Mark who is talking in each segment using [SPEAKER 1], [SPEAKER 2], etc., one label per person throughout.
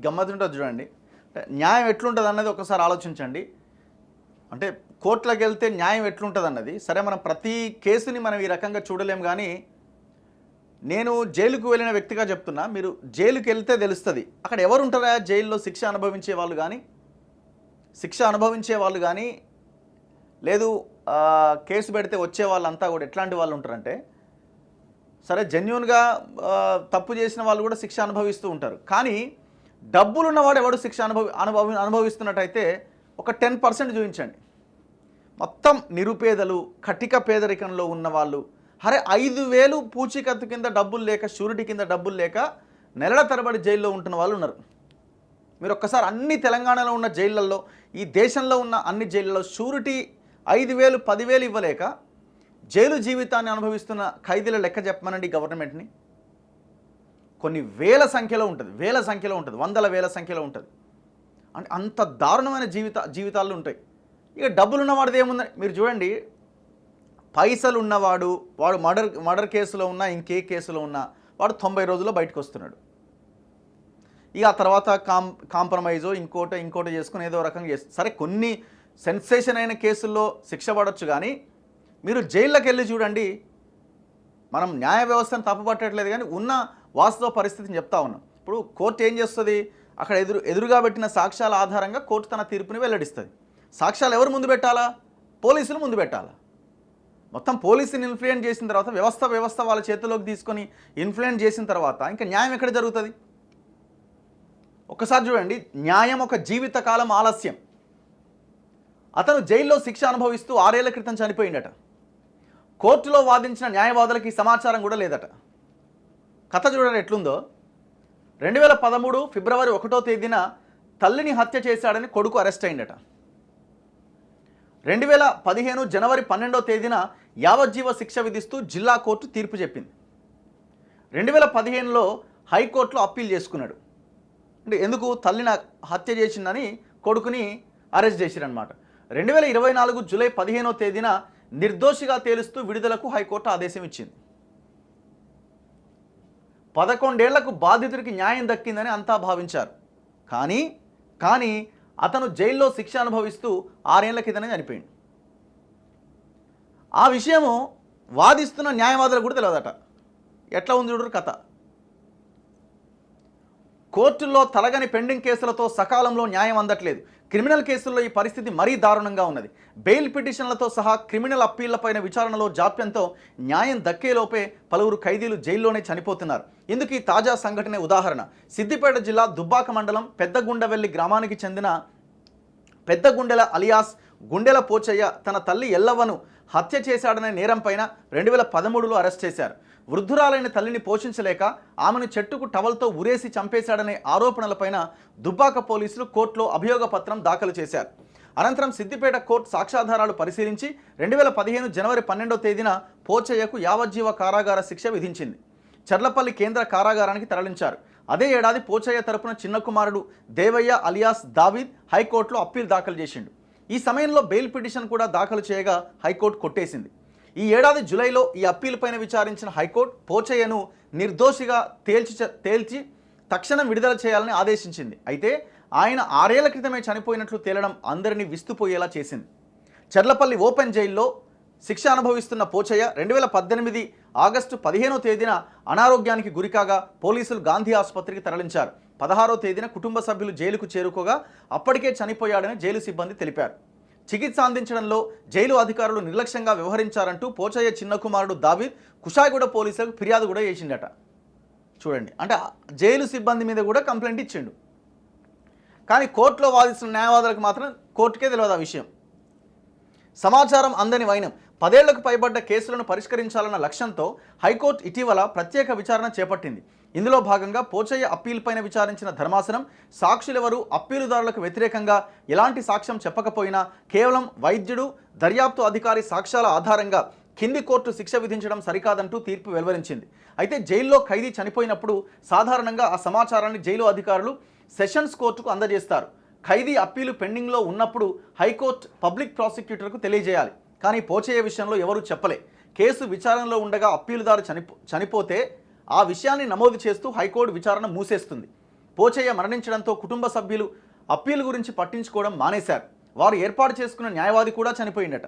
[SPEAKER 1] గమ్మత్తుంటుంది చూడండి. న్యాయం ఎట్లుంటుంది అన్నది ఒకసారి ఆలోచించండి. అంటే కోర్టులకు వెళ్తే న్యాయం ఎట్లుంటుంది అన్నది సరే, మనం ప్రతి కేసుని మనం ఈ రకంగా చూడలేం. కానీ నేను జైలుకు వెళ్ళిన వ్యక్తిగా చెప్తున్నా, మీరు జైలుకి వెళ్తే తెలుస్తుంది అక్కడ ఎవరు ఉంటారా జైల్లో శిక్ష అనుభవించే వాళ్ళు కానీ లేదు కేసు పెడితే వచ్చే వాళ్ళంతా కూడా ఎట్లాంటి వాళ్ళు ఉంటారంటే, సరే జెన్యూన్గా తప్పు చేసిన వాళ్ళు కూడా శిక్ష అనుభవిస్తూ ఉంటారు. కానీ డబ్బులు ఉన్నవాడు ఎవడు శిక్ష అనుభవిస్తున్నట్టయితే ఒక 10% చూపించండి. మొత్తం నిరుపేదలు, కటిక పేదరికంలో ఉన్నవాళ్ళు, అరే 5,000 పూచీకత్తు కింద డబ్బులు లేక, షూరిటీ కింద డబ్బులు లేక నెలల తరబడి జైల్లో ఉంటున్న వాళ్ళు ఉన్నారు. మీరు ఒక్కసారి అన్ని తెలంగాణలో ఉన్న జైళ్ళల్లో, ఈ దేశంలో ఉన్న అన్ని జైళ్ళలో షూరిటీ 5,000 10,000 ఇవ్వలేక జైలు జీవితాన్ని అనుభవిస్తున్న ఖైదీల లెక్క చెప్పమనండి గవర్నమెంట్ని. కొన్ని వేల సంఖ్యలో ఉంటుంది, వందల వేల సంఖ్యలో ఉంటుంది. అంటే అంత దారుణమైన జీవితాలు ఉంటాయి. ఇక డబ్బులు ఉన్నవాడిది ఏముందని మీరు చూడండి. పైసలు ఉన్నవాడు, వాడు మర్డర్ కేసులో ఉన్నా, ఇంకే కేసులో ఉన్నా, వాడు 90 రోజుల్లో బయటకు వస్తున్నాడు. ఇక ఆ తర్వాత కాంప్రమైజో ఇంకోటో చేసుకుని ఏదో రకంగా చేస్తారు. సరే కొన్ని సెన్సేషన్ అయిన కేసుల్లో శిక్ష పడవచ్చు. కానీ మీరు జైల్లోకి వెళ్ళి చూడండి. మనం న్యాయ వ్యవస్థను తప్పుపట్టట్లేదు, కానీ ఉన్న వాస్తవ పరిస్థితిని చెప్తా ఉన్నాం. ఇప్పుడు కోర్టు ఏం చేస్తుంది, అక్కడ ఎదురుగా పెట్టిన సాక్ష్యాల ఆధారంగా కోర్టు తన తీర్పుని వెల్లడిస్తుంది. సాక్ష్యాలు ఎవరు ముందు పెట్టాలా? పోలీసులు ముందు పెట్టాలా? మొత్తం పోలీసుని ఇన్ఫ్లుయెన్స్ చేసిన తర్వాత వ్యవస్థ వాళ్ళ చేతిలోకి తీసుకొని ఇన్ఫ్లుయెన్స్ చేసిన తర్వాత ఇంకా న్యాయం ఎక్కడ జరుగుతుంది? ఒక్కసారి చూడండి. న్యాయం ఒక జీవితకాలం ఆలస్యం. అతను జైల్లో శిక్ష అనుభవిస్తూ 6 ఏళ్ల క్రితం చనిపోయిందట. కోర్టులో వాదించిన న్యాయవాదులకి సమాచారం కూడా లేదట. కథ చూడండి ఎట్లుందో. 2013 ఫిబ్రవరి 1వ తేదీన తల్లిని హత్య చేశాడని కొడుకు అరెస్ట్ అయిందట. 2015 జనవరి 12వ తేదీన యావజ్జీవ శిక్ష విధిస్తూ జిల్లా కోర్టు తీర్పు చెప్పింది. 2015లో హైకోర్టులో అప్పీల్ చేసుకున్నాడు. అంటే ఎందుకు? తల్లిని హత్య చేసిందని కొడుకుని అరెస్ట్ చేసిరన్నమాట. 2024 జూలై 15వ తేదీన నిర్దోషిగా తేలుస్తూ విడుదలకు హైకోర్టు ఆదేశం ఇచ్చింది. 11 ఏళ్లకు బాధితుడికి న్యాయం దక్కిందని అంతా భావించారు. కానీ అతను జైల్లో శిక్ష అనుభవిస్తూ 6 ఏళ్ల కిందనే చనిపోయింది. ఆ విషయము వాదిస్తున్న న్యాయవాదులకు కూడా తెలియదట. ఎట్లా ఉంది చూడరు కథ. కోర్టుల్లో తలగని పెండింగ్ కేసులతో సకాలంలో న్యాయం అందట్లేదు. క్రిమినల్ కేసుల్లో ఈ పరిస్థితి మరీ దారుణంగా ఉన్నది. బెయిల్ పిటిషన్లతో సహా క్రిమినల్ అప్పీళ్లపైన విచారణలో జాప్యంతో న్యాయం దక్కేలోపే పలువురు ఖైదీలు జైల్లోనే చనిపోతున్నారు. ఇందుకు ఈ తాజా సంఘటనే ఉదాహరణ. సిద్దిపేట జిల్లా దుబ్బాక మండలం పెద్దగుండవెల్లి గ్రామానికి చెందిన పెద్దగుండెల అలియాస్ గుండెల పోచయ్య తన తల్లి ఎల్లవ్వను హత్య చేశాడనే నేరంపైన 2013లో అరెస్ట్ చేశారు. వృద్ధురాలైన తల్లిని పోషించలేక ఆమెను చెట్టుకు టవల్తో ఉరేసి చంపేశాడనే ఆరోపణలపైన దుబ్బాక పోలీసులు కోర్టులో అభియోగ పత్రం దాఖలు చేశారు. అనంతరం సిద్దిపేట కోర్టు సాక్ష్యాధారాలు పరిశీలించి 2015 జనవరి 12వ తేదీన పోచయ్యకు యావజ్జీవ కారాగార శిక్ష విధించింది. చర్లపల్లి కేంద్ర కారాగారానికి తరలించారు. అదే ఏడాది పోచయ్య తరపున చిన్న కుమారుడు దేవయ్య అలియాస్ దావీద్ హైకోర్టులో అప్పీల్ దాఖలు చేసిండు. ఈ సమయంలో బెయిల్ పిటిషన్ కూడా దాఖలు చేయగా హైకోర్టు కొట్టేసింది. ఈ ఏడాది జూలైలో ఈ అప్పీల్ పైన విచారించిన హైకోర్టు పోచయ్యను నిర్దోషిగా తేల్చి తక్షణం విడుదల చేయాలని ఆదేశించింది. అయితే ఆయన 6 ఏళ్ల క్రితమే చనిపోయినట్లు తేలడం అందరినీ విస్తుపోయేలా చేసింది. చర్లపల్లి ఓపెన్ జైల్లో శిక్ష అనుభవిస్తున్న పోచయ్య 2018 ఆగస్టు 15వ తేదీన అనారోగ్యానికి గురికాగా పోలీసులు గాంధీ ఆసుపత్రికి తరలించారు. 16వ తేదీన కుటుంబ సభ్యులు జైలుకు చేరుకోగా అప్పటికే చనిపోయాడని జైలు సిబ్బంది తెలిపారు. చికిత్స అందించడంలో జైలు అధికారులు నిర్లక్ష్యంగా వ్యవహరించారంటూ పోచయ్య చిన్న కుమారుడు దావీద్ కుషాయిగూడ పోలీసులకు ఫిర్యాదు కూడా చేసిండట. చూడండి, అంటే జైలు సిబ్బంది మీద కూడా కంప్లైంట్ ఇచ్చిండు. కానీ కోర్టులో వాదిస్తున్న న్యాయవాదులకు మాత్రం కోర్టుకే తెలియదు ఆ విషయం. సమాచారం అందని వైనం. 10 ఏళ్లకు పైబడ్డ కేసులను పరిష్కరించాలన్న లక్ష్యంతో హైకోర్టు ఇటీవల ప్రత్యేక విచారణ చేపట్టింది. ఇందులో భాగంగా పోచయ్య అప్పీల్ పైన విచారించిన ధర్మాసనం సాక్షులెవరూ అప్పీలుదారులకు వ్యతిరేకంగా ఎలాంటి సాక్ష్యం చెప్పకపోయినా కేవలం వైద్యుడు, దర్యాప్తు అధికారి సాక్ష్యాల ఆధారంగా కింది కోర్టు శిక్ష విధించడం సరికాదంటూ తీర్పు వెలువరించింది. అయితే జైల్లో ఖైదీ చనిపోయినప్పుడు సాధారణంగా ఆ సమాచారాన్ని జైలు అధికారులు సెషన్స్ కోర్టుకు అందజేస్తారు. ఖైదీ అప్పీలు పెండింగ్లో ఉన్నప్పుడు హైకోర్టు పబ్లిక్ ప్రాసిక్యూటర్కు తెలియజేయాలి. కానీ పోచయ్య విషయంలో ఎవరూ చెప్పలే. కేసు విచారణలో ఉండగా అప్పీలుదారు చనిపోతే ఆ విషయాన్ని నమోదు చేస్తూ హైకోర్టు విచారణ మూసేస్తుంది. పోచయ్య మరణించడంతో కుటుంబ సభ్యులు అప్పీల్ గురించి పట్టించుకోవడం మానేశారు. వారు ఏర్పాటు చేసుకున్న న్యాయవాది కూడా చనిపోయిందట.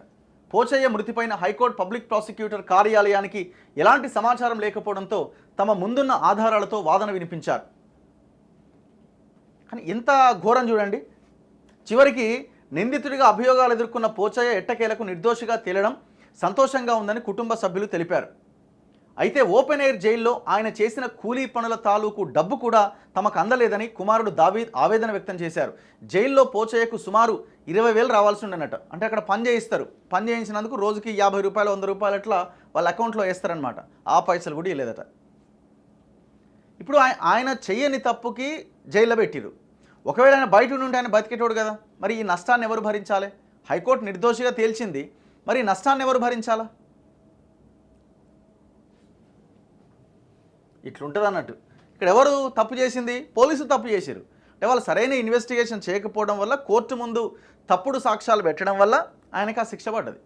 [SPEAKER 1] పోచయ్య మృతిపైన హైకోర్టు పబ్లిక్ ప్రాసిక్యూటర్ కార్యాలయానికి ఎలాంటి సమాచారం లేకపోవడంతో తమ ముందున్న ఆధారాలతో వాదన వినిపించారు. కానీ ఎంత ఘోరం చూడండి. చివరికి నిందితుడిగా అభియోగాలు ఎదుర్కొన్న పోచయ్య ఎట్టకేలకు నిర్దోషిగా తేలడం సంతోషంగా ఉందని కుటుంబ సభ్యులు తెలిపారు. అయితే ఓపెన్ ఎయిర్ జైల్లో ఆయన చేసిన కూలీ పనుల తాలూకు డబ్బు కూడా తమకు అందలేదని కుమారుడు దావీద్ ఆవేదన వ్యక్తం చేశారు. జైల్లో పోచయ్యకు సుమారు 20,000 రావాల్సి ఉండనట. అంటే అక్కడ పని చేయిస్తారు, పని చేయించినందుకు రోజుకి 50 రూపాయలు 100 రూపాయలు అట్లా వాళ్ళ అకౌంట్లో వేస్తారనమాట. ఆ పైసలు కూడా ఇవ్వలేదట. ఇప్పుడు ఆయన చెయ్యని తప్పుకి జైల్లో పెట్టిరు. ఒకవేళ ఆయన బయట నుండి ఆయన బతికేటోడు కదా, మరి ఈ నష్టాన్ని ఎవరు భరించాలి? హైకోర్టు నిర్దోషిగా తేల్చింది, మరి ఈ నష్టాన్ని ఎవరు భరించాలా? ఇట్లుంటుంది అన్నట్టు. ఇక్కడ ఎవరు తప్పు చేసింది? పోలీసులు తప్పు చేశారు. అంటే వాళ్ళు సరైన ఇన్వెస్టిగేషన్ చేయకపోవడం వల్ల, కోర్టు ముందు తప్పుడు సాక్ష్యాలు పెట్టడం వల్ల ఆయనకు ఆ శిక్ష పడ్డది.